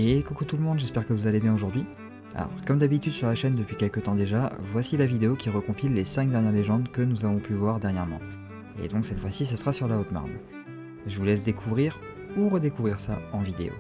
Et coucou tout le monde, j'espère que vous allez bien aujourd'hui. Alors, comme d'habitude sur la chaîne depuis quelques temps déjà, voici la vidéo qui recompile les 5 dernières légendes que nous avons pu voir dernièrement. Et donc cette fois-ci, ce sera sur la Haute-Marne. Je vous laisse découvrir ou redécouvrir ça en vidéo.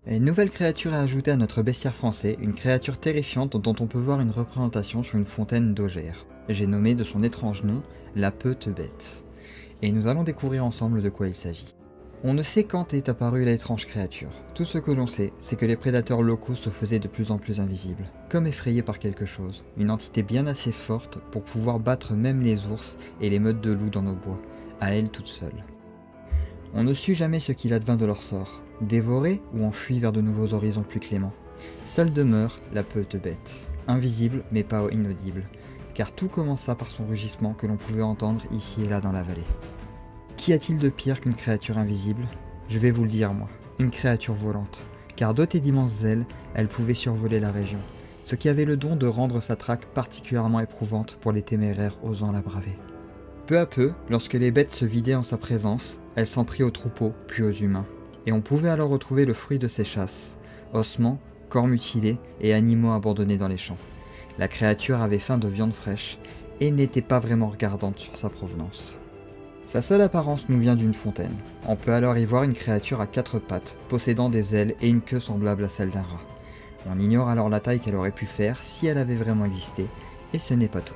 Une nouvelle créature à ajouter à notre bestiaire français, une créature terrifiante dont on peut voir une représentation sur une fontaine d'Augère. J'ai nommé de son étrange nom, la Peutebête. Et nous allons découvrir ensemble de quoi il s'agit. On ne sait quand est apparue l'étrange créature. Tout ce que l'on sait, c'est que les prédateurs locaux se faisaient de plus en plus invisibles, comme effrayés par quelque chose, une entité bien assez forte pour pouvoir battre même les ours et les meutes de loups dans nos bois, à elle toute seule. On ne sut jamais ce qu'il advint de leur sort, dévorés ou enfuis vers de nouveaux horizons plus cléments. Seule demeure la Peutebête, invisible mais pas inaudible, car tout commença par son rugissement que l'on pouvait entendre ici et là dans la vallée. Qu'y a-t-il de pire qu'une créature invisible? Je vais vous le dire moi, une créature volante, car dotée d'immenses ailes, elle pouvait survoler la région, ce qui avait le don de rendre sa traque particulièrement éprouvante pour les téméraires osant la braver. Peu à peu, lorsque les bêtes se vidaient en sa présence, elle s'en prit aux troupeaux, puis aux humains, et on pouvait alors retrouver le fruit de ses chasses, ossements, corps mutilés et animaux abandonnés dans les champs. La créature avait faim de viande fraîche, et n'était pas vraiment regardante sur sa provenance. Sa seule apparence nous vient d'une fontaine. On peut alors y voir une créature à 4 pattes, possédant des ailes et une queue semblable à celle d'un rat. On ignore alors la taille qu'elle aurait pu faire si elle avait vraiment existé, et ce n'est pas tout.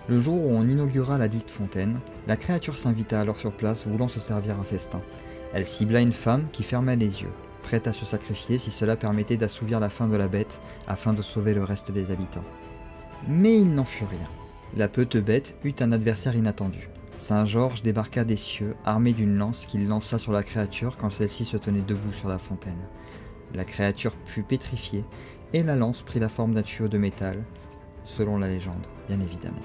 Le jour où on inaugura la dite fontaine, la créature s'invita alors sur place voulant se servir un festin. Elle cibla une femme qui fermait les yeux, prête à se sacrifier si cela permettait d'assouvir la faim de la bête afin de sauver le reste des habitants. Mais il n'en fut rien. La Peutebête eut un adversaire inattendu. Saint Georges débarqua des cieux armé d'une lance qu'il lança sur la créature quand celle-ci se tenait debout sur la fontaine. La créature fut pétrifiée et la lance prit la forme d'un tuyau de métal, selon la légende, bien évidemment.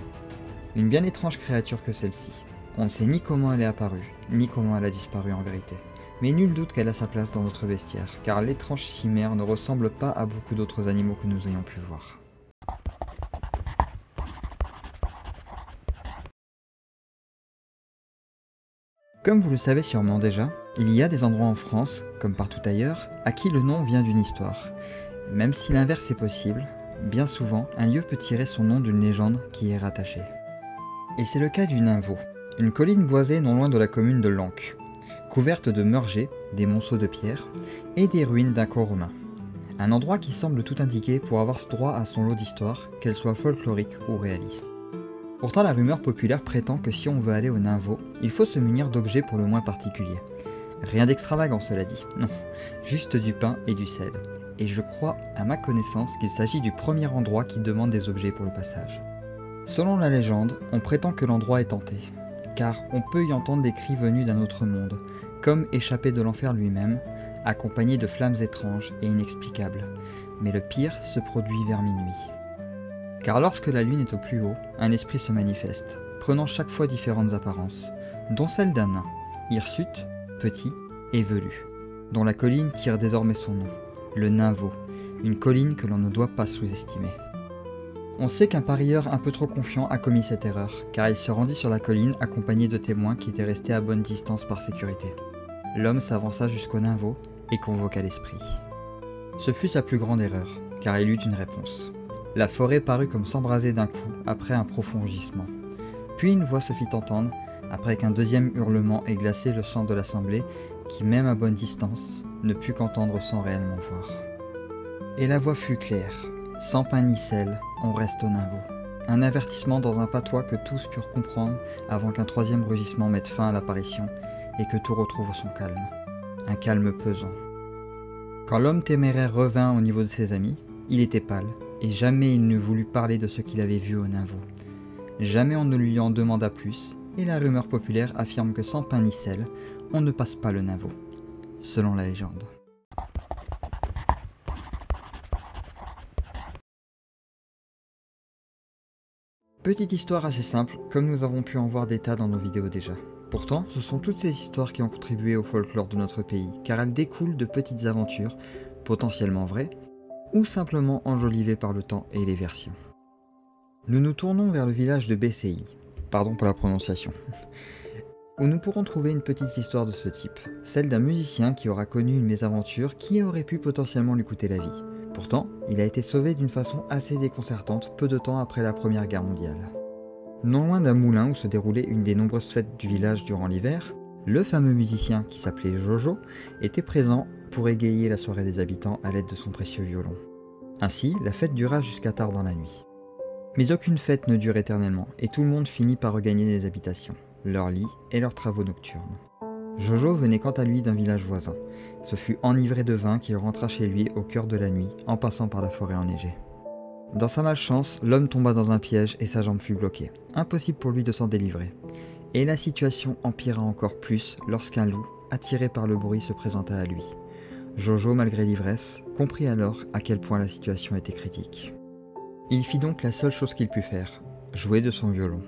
Une bien étrange créature que celle-ci. On ne sait ni comment elle est apparue, ni comment elle a disparu en vérité. Mais nul doute qu'elle a sa place dans notre bestiaire, car l'étrange chimère ne ressemble pas à beaucoup d'autres animaux que nous ayons pu voir. Comme vous le savez sûrement déjà, il y a des endroits en France, comme partout ailleurs, à qui le nom vient d'une histoire. Même si l'inverse est possible, bien souvent, un lieu peut tirer son nom d'une légende qui y est rattachée. Et c'est le cas du Ninvaux, une colline boisée non loin de la commune de Lancq, couverte de meurgers, des monceaux de pierre, et des ruines d'un camp romain. Un endroit qui semble tout indiquer pour avoir droit à son lot d'histoire, qu'elle soit folklorique ou réaliste. Pourtant la rumeur populaire prétend que si on veut aller au Ninvaux, il faut se munir d'objets pour le moins particuliers. Rien d'extravagant cela dit, non, juste du pain et du sel. Et je crois, à ma connaissance, qu'il s'agit du premier endroit qui demande des objets pour le passage. Selon la légende, on prétend que l'endroit est hanté, car on peut y entendre des cris venus d'un autre monde, comme échappés de l'enfer lui-même, accompagnés de flammes étranges et inexplicables. Mais le pire se produit vers minuit. Car lorsque la lune est au plus haut, un esprit se manifeste, prenant chaque fois différentes apparences, dont celle d'un nain, hirsute, petit et velu, dont la colline tire désormais son nom, le Ninvaux, une colline que l'on ne doit pas sous-estimer. On sait qu'un parieur un peu trop confiant a commis cette erreur, car il se rendit sur la colline accompagné de témoins qui étaient restés à bonne distance par sécurité. L'homme s'avança jusqu'au Ninvaux et convoqua l'esprit. Ce fut sa plus grande erreur, car il eut une réponse. La forêt parut comme s'embraser d'un coup après un profond rugissement. Puis une voix se fit entendre, après qu'un deuxième hurlement ait glacé le sang de l'assemblée, qui même à bonne distance, ne put qu'entendre sans réellement voir. Et la voix fut claire. Sans pain ni sel, on reste au Navaud. Un avertissement dans un patois que tous purent comprendre avant qu'un troisième rugissement mette fin à l'apparition et que tout retrouve son calme. Un calme pesant. Quand l'homme téméraire revint au niveau de ses amis, il était pâle, et jamais il ne voulut parler de ce qu'il avait vu au Navaud. Jamais on ne lui en demanda plus, et la rumeur populaire affirme que sans pain ni sel, on ne passe pas le Navaud, selon la légende. Petite histoire assez simple, comme nous avons pu en voir des tas dans nos vidéos déjà. Pourtant, ce sont toutes ces histoires qui ont contribué au folklore de notre pays, car elles découlent de petites aventures, potentiellement vraies, ou simplement enjolivées par le temps et les versions. Nous nous tournons vers le village de BCI, pardon pour la prononciation, où nous pourrons trouver une petite histoire de ce type, celle d'un musicien qui aura connu une mésaventure qui aurait pu potentiellement lui coûter la vie. Pourtant, il a été sauvé d'une façon assez déconcertante peu de temps après la Première Guerre mondiale. Non loin d'un moulin où se déroulait une des nombreuses fêtes du village durant l'hiver, le fameux musicien qui s'appelait Jojo était présent pour égayer la soirée des habitants à l'aide de son précieux violon. Ainsi, la fête dura jusqu'à tard dans la nuit. Mais aucune fête ne dure éternellement et tout le monde finit par regagner les habitations, leurs lits et leurs travaux nocturnes. Jojo venait quant à lui d'un village voisin. Ce fut enivré de vin qu'il rentra chez lui au cœur de la nuit en passant par la forêt enneigée. Dans sa malchance, l'homme tomba dans un piège et sa jambe fut bloquée. Impossible pour lui de s'en délivrer. Et la situation empira encore plus lorsqu'un loup, attiré par le bruit, se présenta à lui. Jojo, malgré l'ivresse, comprit alors à quel point la situation était critique. Il fit donc la seule chose qu'il put faire, jouer de son violon,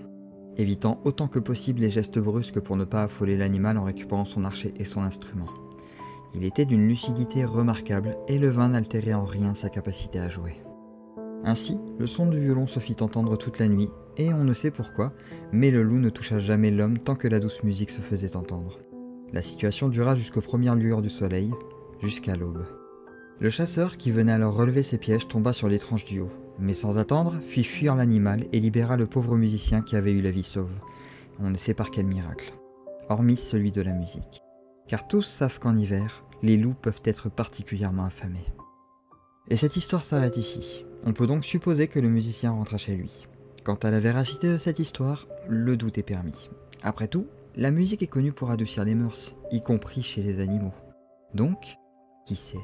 évitant autant que possible les gestes brusques pour ne pas affoler l'animal en récupérant son archet et son instrument. Il était d'une lucidité remarquable et le vin n'altérait en rien sa capacité à jouer. Ainsi, le son du violon se fit entendre toute la nuit, et on ne sait pourquoi, mais le loup ne toucha jamais l'homme tant que la douce musique se faisait entendre. La situation dura jusqu'aux premières lueurs du soleil, jusqu'à l'aube. Le chasseur, qui venait alors relever ses pièges, tomba sur l'étrange duo, mais sans attendre, fit fuir l'animal et libéra le pauvre musicien qui avait eu la vie sauve. On ne sait par quel miracle, hormis celui de la musique. Car tous savent qu'en hiver, les loups peuvent être particulièrement affamés. Et cette histoire s'arrête ici. On peut donc supposer que le musicien rentra chez lui. Quant à la véracité de cette histoire, le doute est permis. Après tout, la musique est connue pour adoucir les mœurs, y compris chez les animaux. Donc, qui sait ?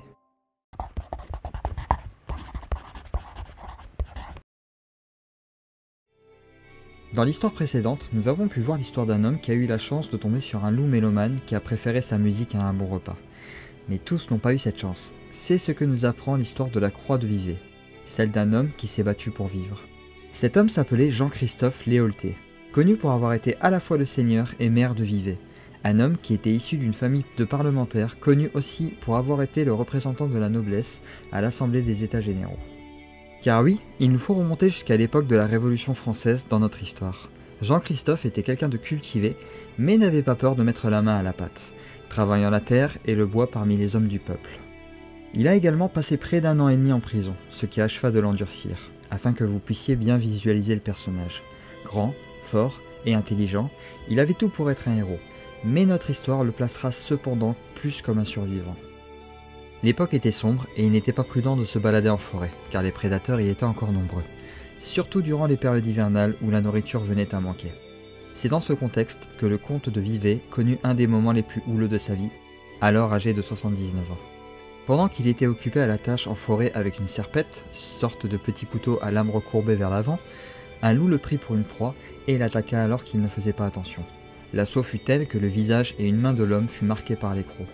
Dans l'histoire précédente, nous avons pu voir l'histoire d'un homme qui a eu la chance de tomber sur un loup mélomane qui a préféré sa musique à un bon repas. Mais tous n'ont pas eu cette chance. C'est ce que nous apprend l'histoire de la Croix de Vivet, celle d'un homme qui s'est battu pour vivre. Cet homme s'appelait Jean-Christophe Léolté, connu pour avoir été à la fois le seigneur et maire de Vivet. Un homme qui était issu d'une famille de parlementaires, connu aussi pour avoir été le représentant de la noblesse à l'Assemblée des États généraux. Car oui, il nous faut remonter jusqu'à l'époque de la Révolution française dans notre histoire. Jean-Christophe était quelqu'un de cultivé, mais n'avait pas peur de mettre la main à la pâte, travaillant la terre et le bois parmi les hommes du peuple. Il a également passé près d'1 an et demi en prison, ce qui acheva de l'endurcir, afin que vous puissiez bien visualiser le personnage. Grand, fort et intelligent, il avait tout pour être un héros, mais notre histoire le placera cependant plus comme un survivant. L'époque était sombre et il n'était pas prudent de se balader en forêt, car les prédateurs y étaient encore nombreux, surtout durant les périodes hivernales où la nourriture venait à manquer. C'est dans ce contexte que le comte de Vivet connut un des moments les plus houleux de sa vie, alors âgé de 79 ans. Pendant qu'il était occupé à la tâche en forêt avec une serpette, sorte de petit couteau à lame recourbée vers l'avant, un loup le prit pour une proie et l'attaqua alors qu'il ne faisait pas attention. L'assaut fut tel que le visage et une main de l'homme fut marqués par les crocs.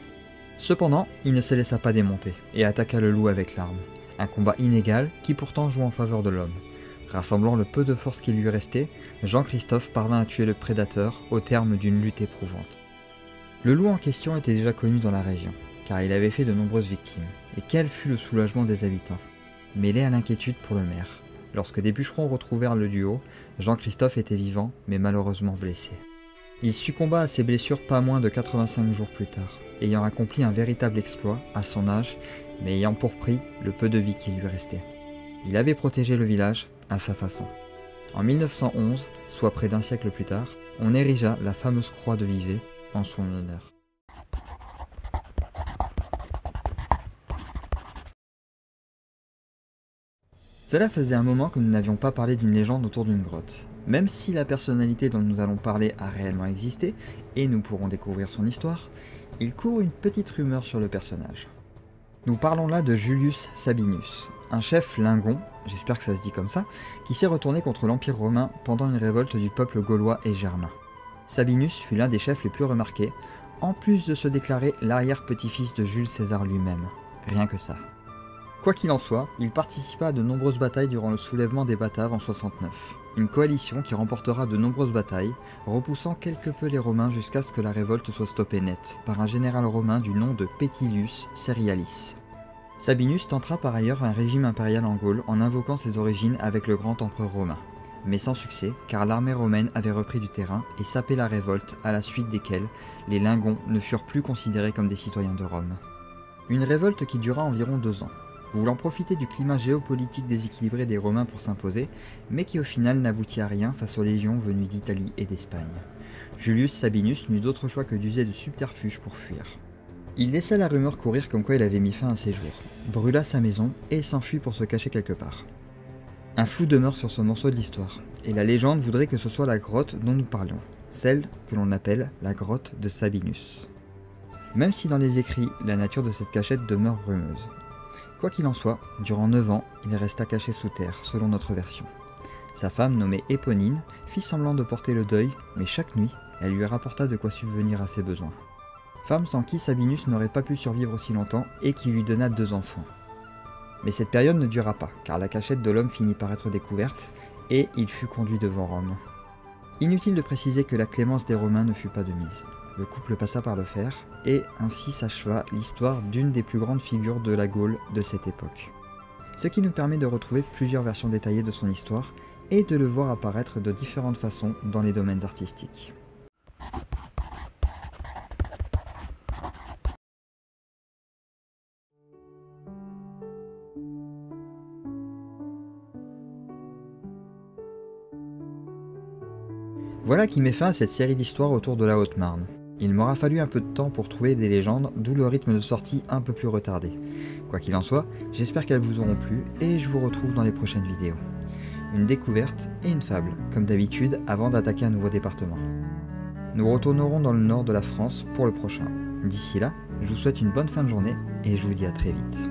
Cependant, il ne se laissa pas démonter et attaqua le loup avec l'arme. Un combat inégal qui pourtant joue en faveur de l'homme. Rassemblant le peu de force qui lui restait, Jean-Christophe parvint à tuer le prédateur au terme d'une lutte éprouvante. Le loup en question était déjà connu dans la région, car il avait fait de nombreuses victimes. Et quel fut le soulagement des habitants, mêlé à l'inquiétude pour le maire. Lorsque des bûcherons retrouvèrent le duo, Jean-Christophe était vivant, mais malheureusement blessé. Il succomba à ses blessures pas moins de 85 jours plus tard, ayant accompli un véritable exploit à son âge, mais ayant pour prix le peu de vie qui lui restait. Il avait protégé le village à sa façon. En 1911, soit près d'un siècle plus tard, on érigea la fameuse croix de Vivet en son honneur. Cela faisait un moment que nous n'avions pas parlé d'une légende autour d'une grotte. Même si la personnalité dont nous allons parler a réellement existé, et nous pourrons découvrir son histoire, il court une petite rumeur sur le personnage. Nous parlons là de Julius Sabinus, un chef lingon, j'espère que ça se dit comme ça, qui s'est retourné contre l'Empire romain pendant une révolte du peuple gaulois et germain. Sabinus fut l'un des chefs les plus remarqués, en plus de se déclarer l'arrière-petit-fils de Jules César lui-même. Rien que ça. Quoi qu'il en soit, il participa à de nombreuses batailles durant le soulèvement des Bataves en 69. Une coalition qui remportera de nombreuses batailles, repoussant quelque peu les Romains jusqu'à ce que la révolte soit stoppée net, par un général romain du nom de Petilius Cerialis. Sabinus tentera par ailleurs un régime impérial en Gaule en invoquant ses origines avec le grand empereur romain. Mais sans succès, car l'armée romaine avait repris du terrain et sapé la révolte, à la suite desquelles les Lingons ne furent plus considérés comme des citoyens de Rome. Une révolte qui dura environ 2 ans. Voulant profiter du climat géopolitique déséquilibré des Romains pour s'imposer, mais qui au final n'aboutit à rien face aux légions venues d'Italie et d'Espagne. Julius Sabinus n'eut d'autre choix que d'user de subterfuges pour fuir. Il laissa la rumeur courir comme quoi il avait mis fin à ses jours, brûla sa maison et s'enfuit pour se cacher quelque part. Un flou demeure sur ce morceau de l'histoire, et la légende voudrait que ce soit la grotte dont nous parlions, celle que l'on appelle la grotte de Sabinus. Même si dans les écrits, la nature de cette cachette demeure brumeuse. Quoi qu'il en soit, durant 9 ans, il resta caché sous terre, selon notre version. Sa femme, nommée Éponine, fit semblant de porter le deuil, mais chaque nuit, elle lui rapporta de quoi subvenir à ses besoins. Femme sans qui Sabinus n'aurait pas pu survivre aussi longtemps et qui lui donna 2 enfants. Mais cette période ne dura pas, car la cachette de l'homme finit par être découverte, et il fut conduit devant Rome. Inutile de préciser que la clémence des Romains ne fut pas de mise. Le couple passa par le fer, et ainsi s'acheva l'histoire d'une des plus grandes figures de la Gaule de cette époque. Ce qui nous permet de retrouver plusieurs versions détaillées de son histoire, et de le voir apparaître de différentes façons dans les domaines artistiques. Voilà qui met fin à cette série d'histoires autour de la Haute-Marne. Il m'aura fallu un peu de temps pour trouver des légendes, d'où le rythme de sortie un peu plus retardé. Quoi qu'il en soit, j'espère qu'elles vous auront plu et je vous retrouve dans les prochaines vidéos. Une découverte et une fable, comme d'habitude, avant d'attaquer un nouveau département. Nous retournerons dans le nord de la France pour le prochain. D'ici là, je vous souhaite une bonne fin de journée et je vous dis à très vite.